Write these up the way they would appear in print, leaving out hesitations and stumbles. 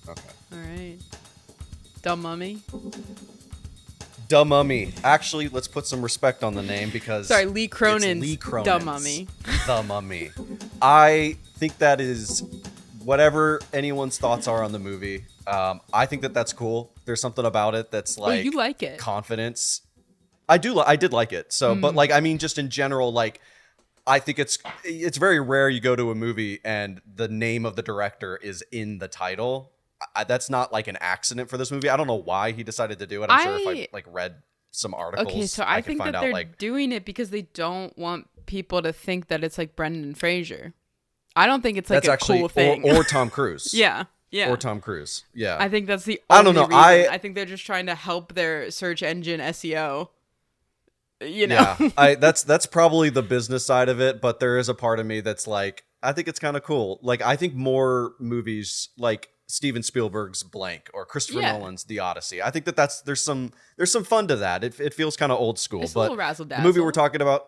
Okay. All right. The Mummy. The Mummy. Actually, let's put some respect on the name because Sorry, Lee Cronin's it's Lee Cronin's The Mummy. The Mummy. I think that is whatever anyone's thoughts are on the movie. I think that that's cool. There's something about it that's like you like it. confidence. I did like it. So, but like, I mean, just in general, like, I think it's very rare you go to a movie and the name of the director is in the title. That's not like an accident for this movie. I don't know why he decided to do it. I'm sure if I like read some articles, okay, so I think find that out, they're like, doing it because they don't want people to think that it's like Brendan Fraser. I don't think it's like that's a actually, cool thing. or Tom Cruise. Yeah. Or Tom Cruise. Yeah. I think that's the I only don't know. reason. I think they're just trying to help their search engine SEO. You know? Yeah. That's probably the business side of it, but there is a part of me that's like, I think it's kind of cool. Like, I think more movies like Steven Spielberg's Blank or Christopher Nolan's The Odyssey. I think that there's some fun to that. It feels kind of old school. It's but a little razzle dazzle. The movie we're talking about,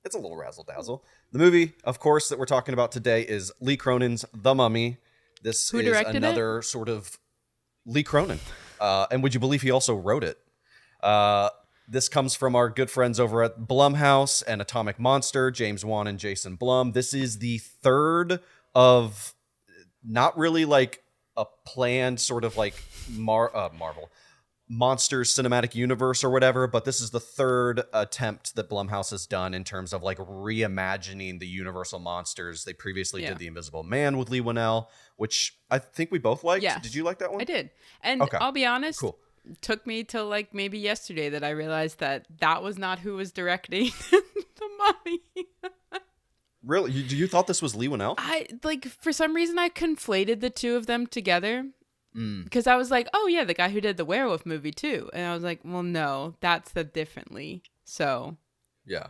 it's a little razzle dazzle. The movie, of course, that we're talking about today is Lee Cronin's The Mummy. This Who is directed another sort of Lee Cronin. And would you believe he also wrote it? This comes from our good friends over at Blumhouse and Atomic Monster, James Wan and Jason Blum. This is the third of not really like a planned sort of like Marvel Monsters cinematic universe or whatever, but this is the third attempt that Blumhouse has done in terms of like reimagining the Universal monsters. They previously did The Invisible Man with Lee Winnell, which I think we both liked. Yes. Did you like that one? I did. And I'll be honest, it took me till like maybe yesterday that I realized that was not who was directing The Mummy. Really? You thought this was Lee Winnell? I like, for some reason I conflated the two of them together. Because I was like, oh yeah, the guy who did the werewolf movie too. And I was like, well, no, that's the differently. So yeah.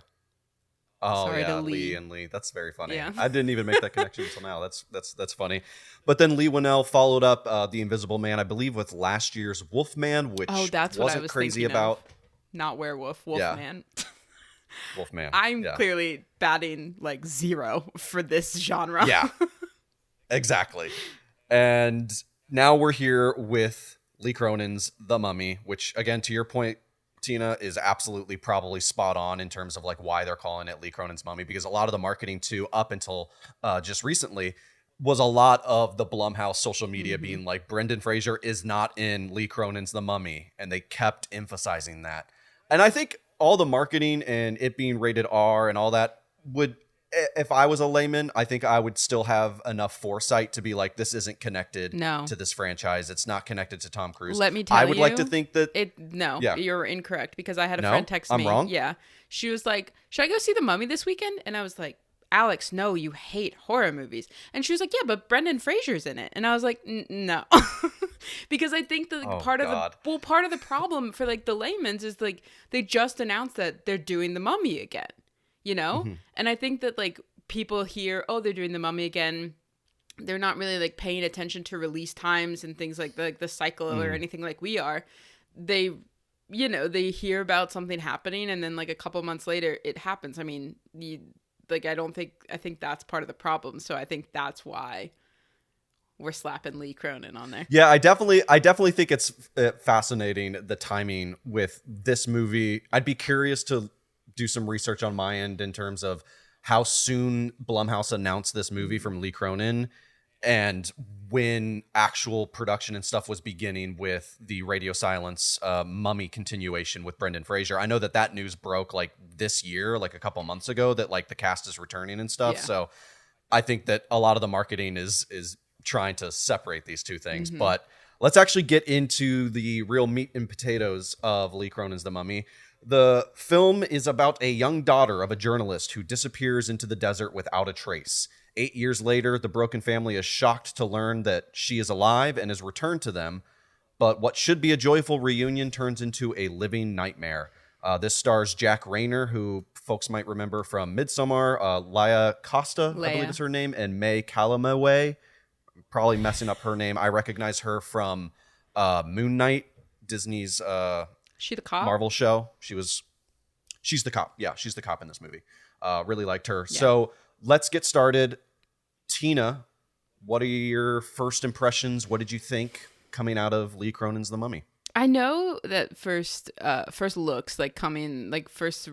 Oh, sorry yeah, to Lee and Lee. That's very funny. Yeah. I didn't even make that connection until now. That's funny. But then Lee Winnell followed up The Invisible Man, I believe, with last year's Wolfman, which that's wasn't what I was crazy thinking about. Not werewolf, Wolfman. Wolfman. I'm clearly batting like 0 for this genre. Yeah, exactly. And now we're here with Lee Cronin's The Mummy, which, again, to your point, Tina, is absolutely probably spot on in terms of like why they're calling it Lee Cronin's Mummy, because a lot of the marketing too, up until just recently, was a lot of the Blumhouse social media being like, Brendan Fraser is not in Lee Cronin's The Mummy, and they kept emphasizing that. And I think all the marketing and it being rated R and all that would, if I was a layman, I think I would still have enough foresight to be like, this isn't connected to this franchise. It's not connected to Tom Cruise. Let me tell you. I would like to think that you're incorrect, because I had a friend text me. I'm wrong? Yeah. She was like, should I go see The Mummy this weekend? And I was like, Alex, no, you hate horror movies. And she was like, yeah, but Brendan Fraser's in it. And I was like, no. Because I think that part of the problem for like the layman's is like, they just announced that they're doing The Mummy again. You know? And I think that like people hear, oh, they're doing The Mummy again. They're not really like paying attention to release times and things like the cycle or anything like we are. They, they hear about something happening and then like a couple months later it happens. I mean, I think that's part of the problem. So I think that's why we're slapping Lee Cronin on there. Yeah, I definitely think it's fascinating, the timing with this movie. I'd be curious to do some research on my end in terms of how soon Blumhouse announced this movie from Lee Cronin and when actual production and stuff was beginning with the Radio Silence Mummy continuation with Brendan Fraser. I know that news broke like this year, like a couple months ago, that like the cast is returning and stuff. Yeah. So I think that a lot of the marketing is trying to separate these two things. But let's actually get into the real meat and potatoes of Lee Cronin's The Mummy. The film is about a young daughter of a journalist who disappears into the desert without a trace. 8 years later, the broken family is shocked to learn that she is alive and is returned to them. But what should be a joyful reunion turns into a living nightmare. This stars Jack Reynor, who folks might remember from Midsommar, Laia Costa, I believe is her name, and May Calamaway. Probably messing up her name. I recognize her from Moon Knight, Disney's She the cop? Marvel show. She's the cop. Yeah, she's the cop in this movie. Really liked her. Yeah. So let's get started. Tina, what are your first impressions? What did you think coming out of Lee Cronin's The Mummy? I know that first looks, like coming, like first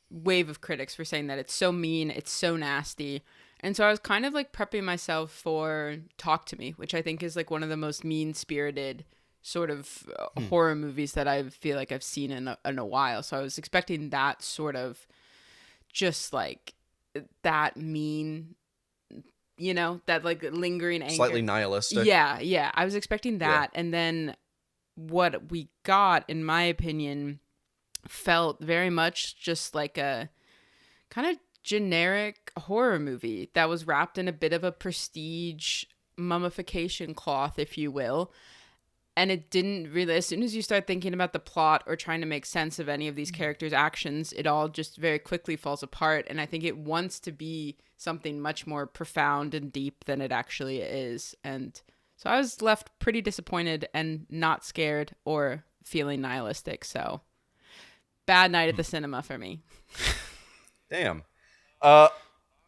wave of critics were saying that it's so mean, it's so nasty. And so I was kind of like prepping myself for Talk to Me, which I think is like one of the most mean-spirited sort of horror movies that I feel like I've seen in a while. So I was expecting that sort of just like that mean, you know, that like lingering anger. Slightly nihilistic. Yeah. I was expecting that. Yeah. And then what we got, in my opinion, felt very much just like a kind of generic horror movie that was wrapped in a bit of a prestige mummification cloth, if you will. And it didn't really, as soon as you start thinking about the plot or trying to make sense of any of these characters' actions, it all just very quickly falls apart. And I think it wants to be something much more profound and deep than it actually is. And so I was left pretty disappointed and not scared or feeling nihilistic. So bad night at the cinema for me. Damn.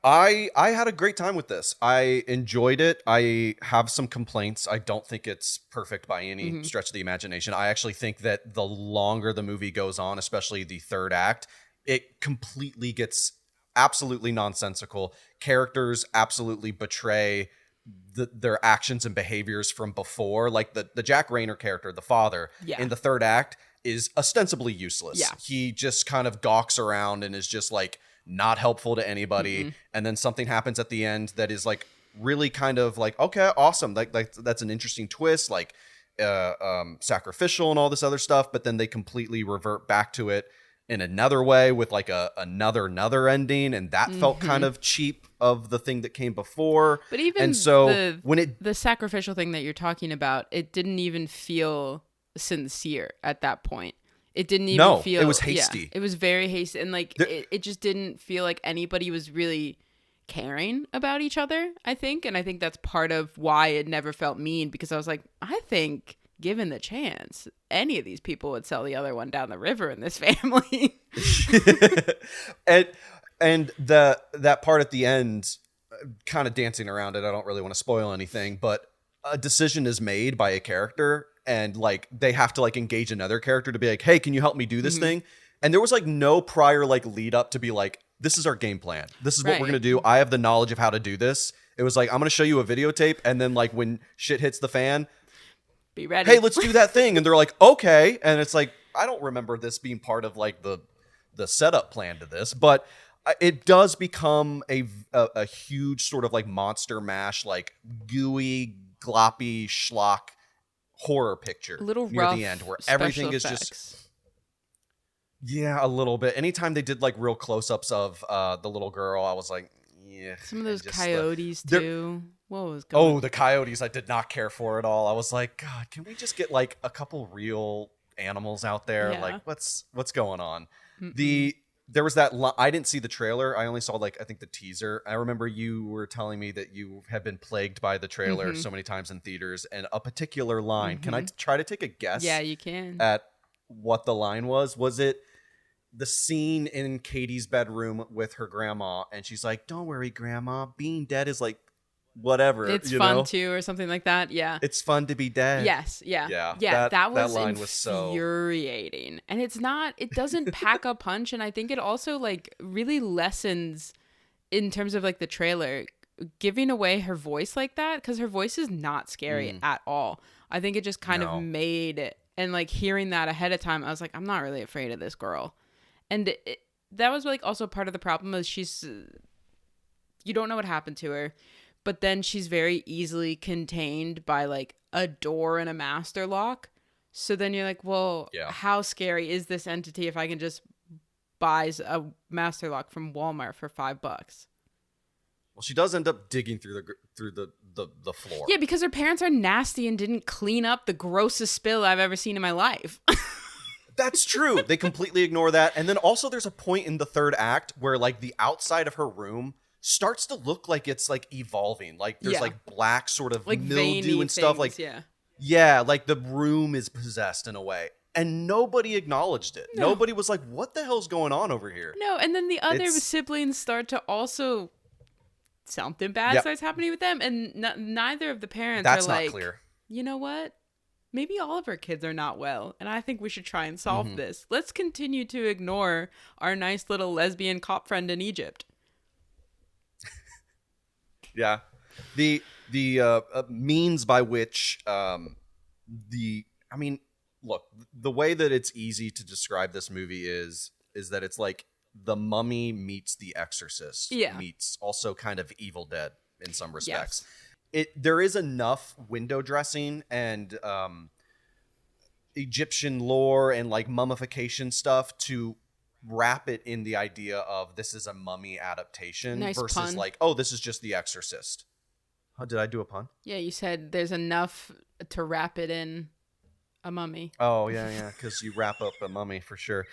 I had a great time with this. I enjoyed it. I have some complaints. I don't think it's perfect by any stretch of the imagination. I actually think that the longer the movie goes on, especially the third act, it completely gets absolutely nonsensical. Characters absolutely betray their actions and behaviors from before. Like the Jack Reynor character, the father, in the third act is ostensibly useless. Yeah. He just kind of gawks around and is just like not helpful to anybody. And then something happens at the end that is like really kind of like, okay, awesome. Like that's an interesting twist, like sacrificial and all this other stuff. But then they completely revert back to it in another way with like another ending. And that felt kind of cheap of the thing that came before. But even and so the sacrificial thing that you're talking about, it didn't even feel sincere at that point. It didn't even feel... it was hasty. Yeah, it was very hasty. And like, it just didn't feel like anybody was really caring about each other, I think. And I think that's part of why it never felt mean, because I was like, I think given the chance, any of these people would sell the other one down the river in this family. and that part at the end, kind of dancing around it, I don't really want to spoil anything, but a decision is made by a character, and like they have to like engage another character to be like, hey, can you help me do this thing? And there was like no prior like lead up to be like, this is our game plan. This is what we're going to do. I have the knowledge of how to do this. It was like, I'm going to show you a videotape. And then like when shit hits the fan, be ready. Hey, let's do that thing. And they're like, okay. And it's like, I don't remember this being part of like the setup plan to this, but it does become a huge sort of like monster mash, like gooey, gloppy schlock horror picture near the end where everything is just a little bit. Anytime they did like real close-ups of the little girl, I was like, yeah. Some of those coyotes too. What was going on? The coyotes I did not care for at all. I was like, God, can we just get like a couple real animals out there? Yeah. Like what's going on? There was that I didn't see the trailer. I only saw like I think the teaser. I remember you were telling me that you have been plagued by the trailer so many times in theaters, and a particular line. Can I try to take a guess? Yeah, you can. At what the line was? Was it the scene in Katie's bedroom with her grandma, and she's like, "Don't worry, grandma. Being dead is like whatever. It's fun too," or something like that. Yeah. It's fun to be dead. Yes. Yeah. That line was infuriating. And it doesn't pack a punch. And I think it also like really lessens in terms of like the trailer, giving away her voice like that, because her voice is not scary at all. I think it just kind of made it. And like hearing that ahead of time, I was like, I'm not really afraid of this girl. And that was like also part of the problem is you don't know what happened to her. But then she's very easily contained by like a door and a master lock. So then you're like, well, how scary is this entity if I can just buy a master lock from Walmart for $5? Well, she does end up digging through the floor. Yeah, because her parents are nasty and didn't clean up the grossest spill I've ever seen in my life. That's true. They completely ignore that. And then also there's a point in the third act where like the outside of her room starts to look like it's like evolving. Like there's like black sort of like mildew and stuff. Like like the room is possessed in a way. And nobody acknowledged it. No. Nobody was like, what the hell's going on over here? No, and then the other siblings start to also something bad starts happening with them, and neither of the parents That's are not like, clear. you know what? Maybe all of our kids are not well, and I think we should try and solve this. Let's continue to ignore our nice little lesbian cop friend in Egypt. Yeah. The means by which look, the way that it's easy to describe this movie is that it's like The Mummy meets The Exorcist meets also kind of Evil Dead in some respects. Yes. There is enough window dressing and Egyptian lore and like mummification stuff to wrap it in the idea of this is a mummy adaptation versus pun. Like, oh, this is just The Exorcist. Oh, did I do a pun? Yeah, you said there's enough to wrap it in a mummy. Oh, yeah, because you wrap up a mummy for sure.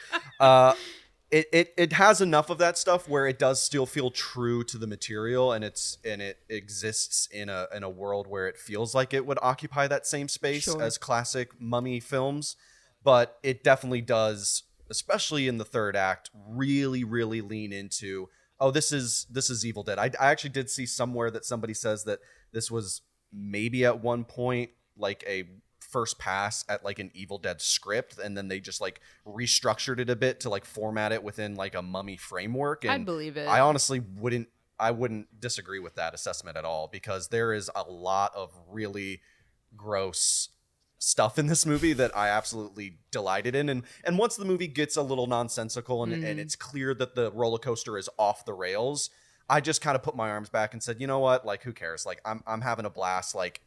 It has enough of that stuff where it does still feel true to the material, and it exists in a world where it feels like it would occupy that same space as classic mummy films, but it definitely does, especially in the third act, really, really lean into, oh, this is Evil Dead. I actually did see somewhere that somebody says that this was maybe at one point like a first pass at like an Evil Dead script, and then they just like restructured it a bit to like format it within like a mummy framework. And I believe it. I honestly wouldn't disagree with that assessment at all, because there is a lot of really gross stuff in this movie that I absolutely delighted in. And once the movie gets a little nonsensical and it's clear that the roller coaster is off the rails, I just kind of put my arms back and said, you know what? Like, who cares? Like, I'm having a blast. Like,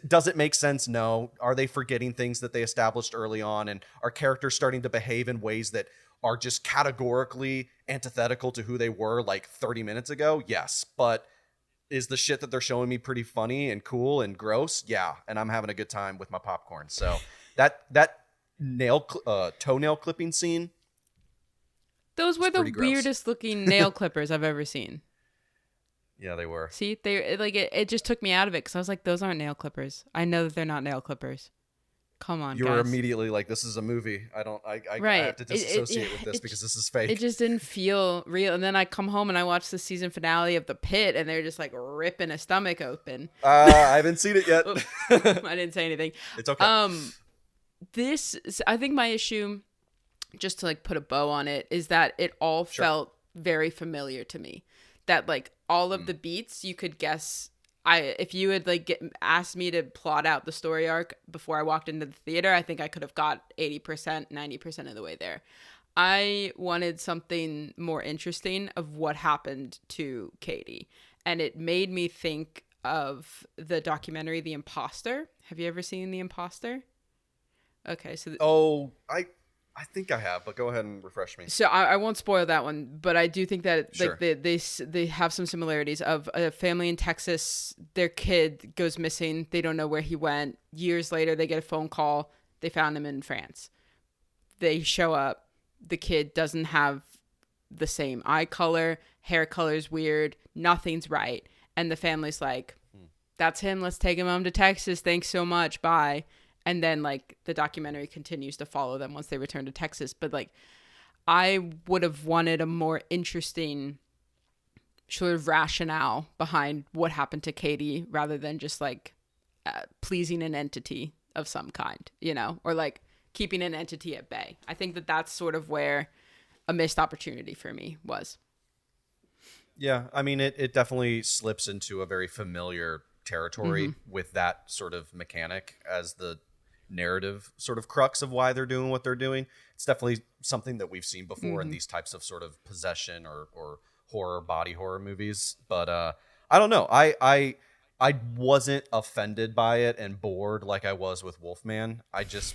does it make sense? No. Are they forgetting things that they established early on? And are characters starting to behave in ways that are just categorically antithetical to who they were like 30 minutes ago? Yes. But is the shit that they're showing me pretty funny and cool and gross? Yeah. And I'm having a good time with my popcorn. So that toenail clipping scene. Those were the weirdest looking nail clippers I've ever seen. Yeah, they were. See, it just took me out of it because I was like, those aren't nail clippers. I know that they're not nail clippers. Come on, you guys. were immediately like, this is a movie. I have to disassociate with this because this is fake. It just didn't feel real. And then I come home and I watch the season finale of The Pit, and they're just like ripping a stomach open. I haven't seen it yet. I didn't say anything. It's okay. I think my issue, just to like put a bow on it, is that it all felt very familiar to me. That like all of the beats you could guess. If you had like asked me to plot out the story arc before I walked into the theater, I think I could have got 80%, 90% of the way there. I wanted something more interesting of what happened to Katie. And it made me think of the documentary The Imposter. Have you ever seen The Imposter? Okay, so I think I have, but go ahead and refresh me. So I won't spoil that one, but I do think that like they have some similarities of a family in Texas. Their kid goes missing. They don't know where he went. Years later, they get a phone call. They found him in France. They show up. The kid doesn't have the same eye color. Hair color's weird. Nothing's right. And the family's like, that's him. Let's take him home to Texas. Thanks so much. Bye. And then, like, the documentary continues to follow them once they return to Texas. But, like, I would have wanted a more interesting sort of rationale behind what happened to Katie rather than just, like, pleasing an entity of some kind, you know? Or, like, keeping an entity at bay. I think that that's sort of where a missed opportunity for me was. Yeah, I mean, it definitely slips into a very familiar territory with that sort of mechanic as the narrative sort of crux of why they're doing what they're doing. It's definitely something that we've seen before in these types of sort of possession or horror, body horror movies. But I don't know. I wasn't offended by it and bored like I was with Wolfman. I just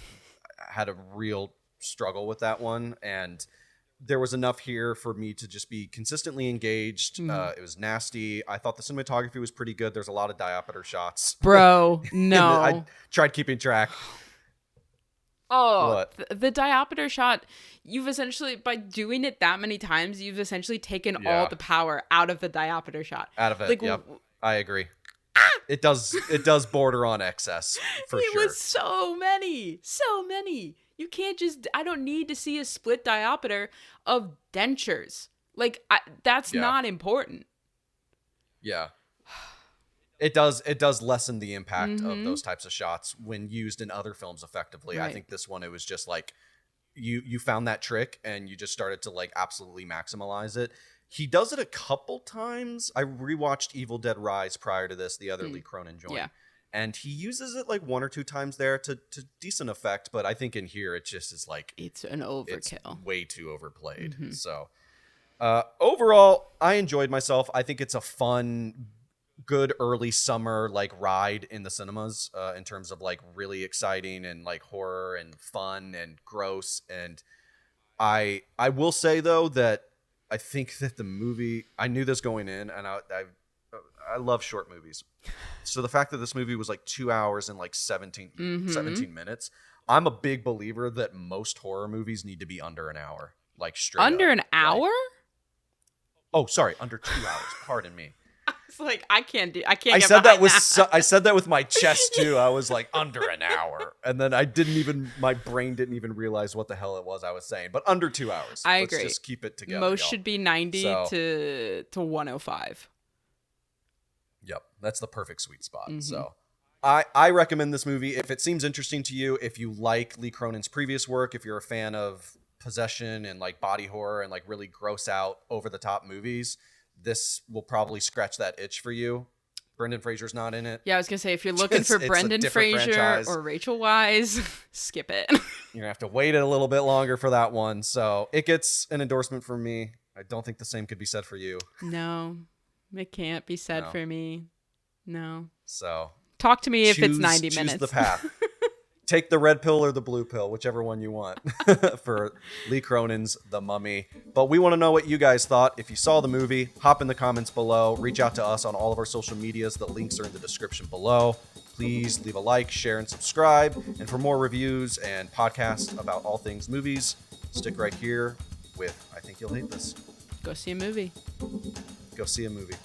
had a real struggle with that one, and there was enough here for me to just be consistently engaged. It was nasty. I thought the cinematography was pretty good. There's a lot of diopter shots. Bro, no. I tried keeping track. Oh, the diopter shot, you've essentially, by doing it that many times, you've essentially taken all the power out of the diopter shot. Out of it, like, yep. I agree. It does border on excess, for sure. It was so many. You can't just, I don't need to see a split diopter of dentures. Like, that's not important. Yeah. It does lessen the impact of those types of shots when used in other films effectively. Right. I think this one, it was just like you found that trick and you just started to like absolutely maximize it. He does it a couple times. I rewatched Evil Dead Rise prior to this, the other Lee Cronin joint. Yeah. And he uses it like one or two times there to decent effect, but I think in here it just is like it's an overkill. It's way too overplayed. So overall, I enjoyed myself. I think it's a fun, good early summer like ride in the cinemas in terms of like really exciting and like horror and fun and gross. And I will say though that I think that the movie, I knew this going in, and I love short movies. So the fact that this movie was like 2 hours and like 17 minutes, I'm a big believer that most horror movies need to be under an hour, like straight under up. An hour. Like, oh, sorry, under 2 hours. Pardon me. It's like I can't. I said that with I said that with my chest too. I was like under an hour, and then my brain didn't even realize what the hell it was I was saying. But under 2 hours. I Let's agree. Just keep it together. Most y'all. should be 90 to 105. Yep, that's the perfect sweet spot. So I recommend this movie if it seems interesting to you. If you like Lee Cronin's previous work, if you're a fan of possession and like body horror and like really gross out over the top movies, this will probably scratch that itch for you. Brendan Fraser's not in it. Yeah, I was gonna say if you're looking for Brendan Fraser franchise. Or Rachel Weisz, skip it. You're gonna have to wait a little bit longer for that one. So it gets an endorsement from me. I don't think the same could be said for you. No, it can't be said for me. No. So talk to me if it's 90 minutes. Choose the path. Take the red pill or the blue pill, whichever one you want, for Lee Cronin's The Mummy. But we want to know what you guys thought. If you saw the movie, hop in the comments below. Reach out to us on all of our social medias. The links are in the description below. Please leave a like, share, and subscribe. And for more reviews and podcasts about all things movies, stick right here with I Think You'll Hate This. Go see a movie. Go see a movie.